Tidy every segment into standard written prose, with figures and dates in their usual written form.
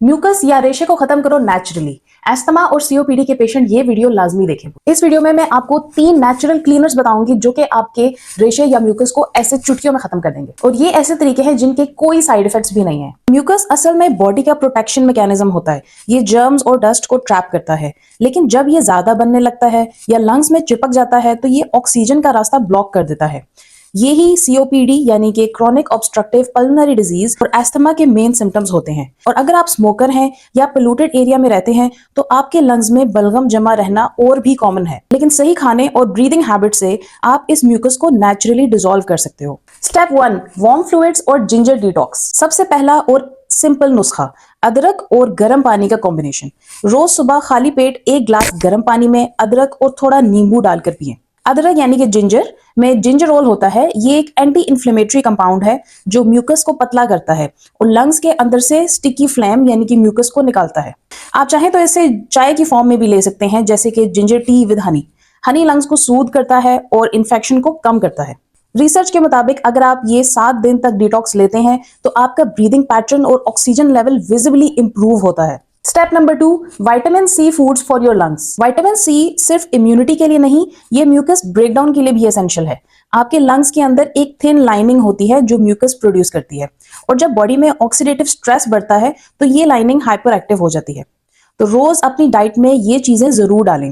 Mucus या रेशे को खत्म करो नेचुरली। एस्थमा और सीओपीडी के पेशेंट ये वीडियो लाजमी देखें। इस वीडियो में मैं आपको 3 नेचुरल क्लीनर्स बताऊंगी जो कि आपके रेशे या म्यूकस को ऐसे चुटकियों में खत्म कर देंगे। और ये ऐसे तरीके हैं जिनके कोई साइड इफेक्ट्स भी नहीं है। म्यूकस असल में बॉडी का प्रोटेक्शन मैकेनिज्म होता है। ये जर्म्स और डस्ट को ट्रैप करता है, लेकिन जब ये ज्यादा बनने लगता है या लंग्स में चिपक जाता है तो ये ऑक्सीजन का रास्ता ब्लॉक कर देता है। यही सीओपीडी यानी कि क्रॉनिक ऑब्स्ट्रक्टिव पल्मोनरी डिजीज और एस्थमा के मेन सिम्टम्स होते हैं। और अगर आप स्मोकर हैं या पोल्यूटेड एरिया में रहते हैं तो आपके लंग्स में बलगम जमा रहना और भी कॉमन है, लेकिन सही खाने और ब्रीदिंग हैबिट से आप इस म्यूकस को नेचुरली डिसॉल्व कर सकते हो। स्टेप 1, वार्म फ्लूइड्स और जिंजर डिटॉक्स। सबसे पहला और सिंपल नुस्खा, अदरक और गर्म पानी का कॉम्बिनेशन। रोज सुबह खाली पेट 1 ग्लास गर्म पानी में अदरक और थोड़ा नींबू डालकर पिएं। अदरक यानी कि जिंजर में जिंजरोल होता है। ये एक एंटी इन्फ्लेमेटरी कंपाउंड है जो म्यूकस को पतला करता है और लंग्स के अंदर से स्टिकी फ्लेम यानी कि म्यूकस को निकालता है। आप चाहें तो इसे चाय की फॉर्म में भी ले सकते हैं, जैसे कि ginger tea with Honey. Honey lungs को सूद करता है और इन्फेक्शन को कम करता है। रिसर्च के मुताबिक अगर आप ये 7 दिन तक डिटॉक्स लेते हैं तो आपका ब्रीदिंग पैटर्न और ऑक्सीजन लेवल विजिबली इंप्रूव होता है। Step number 2, vitamin C foods for your lungs. Vitamin C सिर्फ इम्यूनिटी के लिए नहीं, ये म्यूकस ब्रेकडाउन के लिए भी एसेंशियल है। आपके लंग्स के अंदर एक थिन लाइनिंग होती है जो म्यूकस प्रोड्यूस करती है, और जब बॉडी में ऑक्सीडेटिव स्ट्रेस बढ़ता है तो ये लाइनिंग हाइपर एक्टिव हो जाती है। तो रोज अपनी डाइट में ये चीजें जरूर डालें।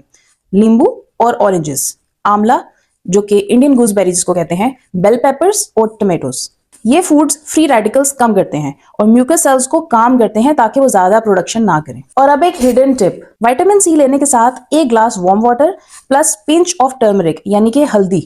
नींबू और ऑरेंजेस, आंवला जो कि इंडियन गूसबेरीज जिसको कहते हैं, बेल पेपर्स और टमेटोज। ये फूड्स फ्री रेडिकल्स कम करते हैं और म्यूकस सेल्स को काम करते हैं ताकि वो ज्यादा प्रोडक्शन ना करें। और अब एक हिडन टिप, विटामिन सी लेने के साथ 1 glass warm water plus pinch of turmeric यानी कि हल्दी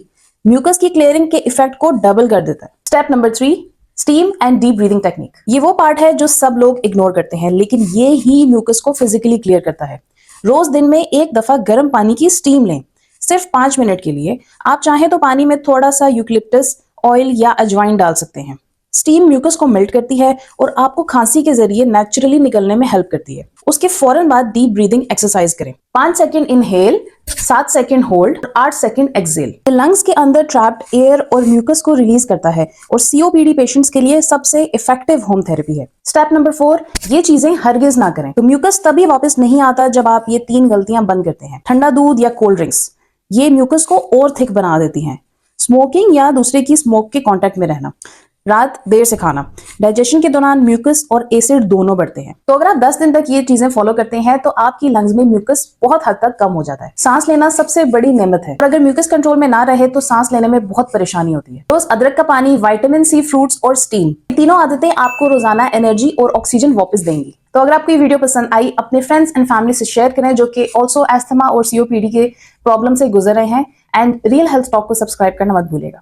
म्यूकस की क्लियरिंग के इफेक्ट को डबल कर देता है। Step number 3, steam and deep breathing technique. ये वो पार्ट है जो सब लोग इग्नोर करते हैं, लेकिन ये ही म्यूकस को फिजिकली क्लियर करता है। रोज दिन में 1 दफा गर्म पानी की स्टीम लें, सिर्फ 5 मिनट के लिए। आप चाहें तो पानी में थोड़ा सा यूकलिप्टस ऑयल या अजवाइन डाल सकते हैं। स्टीम म्यूकस को मेल्ट करती है और आपको खांसी के जरिए नेचुरली निकलने में हेल्प करती है। उसके फौरन बाद डीप ब्रीदिंग एक्सरसाइज करें। 5 second inhale, 7 second hold, 8 second exhale. Lungs के अंदर ट्रैप्ड एयर और म्यूकस को रिलीज करता है और सीओपीडी पेशेंट्स के लिए सबसे इफेक्टिव होम थेरेपी है। स्टेप नंबर 4, ये चीजें हरगिज ना करें। तो म्यूकस तभी वापस नहीं आता जब आप ये 3 गलतियां बंद करते हैं। ठंडा दूध या कोल्ड ड्रिंक्स, ये म्यूकस को और थिक बना देती हैं। स्मोकिंग या दूसरे की स्मोक के कांटेक्ट में रहना, रात देर से खाना, डाइजेशन के दौरान म्यूकस और एसिड दोनों बढ़ते हैं। तो अगर आप 10 दिन तक ये चीजें फॉलो करते हैं तो आपकी लंग्स में म्यूकस बहुत हद तक कम हो जाता है। सांस लेना सबसे बड़ी नेमत है और अगर म्यूकस कंट्रोल में ना रहे तो सांस लेने में बहुत परेशानी होती है। रोज अदरक का पानी, विटामिन सी फ्रूट्स और स्टीम, ये तीनों आदतें आपको रोजाना एनर्जी और ऑक्सीजन वापस देंगी। तो अगर आपको ये वीडियो पसंद आई, अपने फ्रेंड्स एंड फैमिली से शेयर करें जो कि ऑल्सो एस्थमा और सीओपीडी के प्रॉब्लम से गुजर रहे हैं। एंड रियल हेल्थ टॉक को सब्सक्राइब करना मत भूलिएगा।